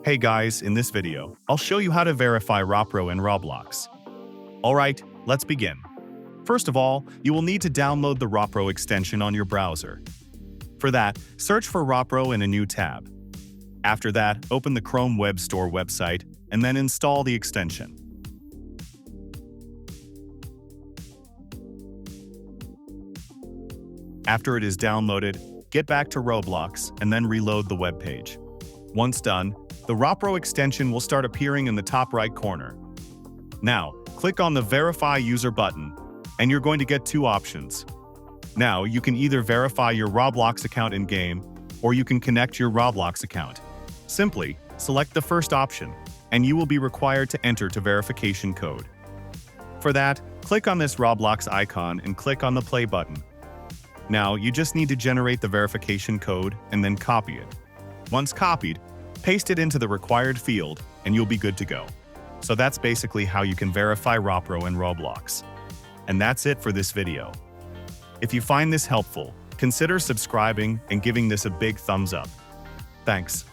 Hey guys, in this video, I'll show you how to verify RoPro in Roblox. Alright, let's begin. First of all, you will need to download the RoPro extension on your browser. For that, search for RoPro in a new tab. After that, open the Chrome Web Store website and then install the extension. After it is downloaded, get back to Roblox and then reload the web page. Once done, the RoPro extension will start appearing in the top right corner. Now, click on the Verify User button, and you're going to get two options. Now, you can either verify your Roblox account in-game, or you can connect your Roblox account. Simply, select the first option, and you will be required to enter the verification code. For that, click on this Roblox icon and click on the Play button. Now, you just need to generate the verification code and then copy it. Once copied, paste it into the required field and you'll be good to go. So that's basically how you can verify RoPro in Roblox. And that's it for this video. If you find this helpful, consider subscribing and giving this a big thumbs up. Thanks.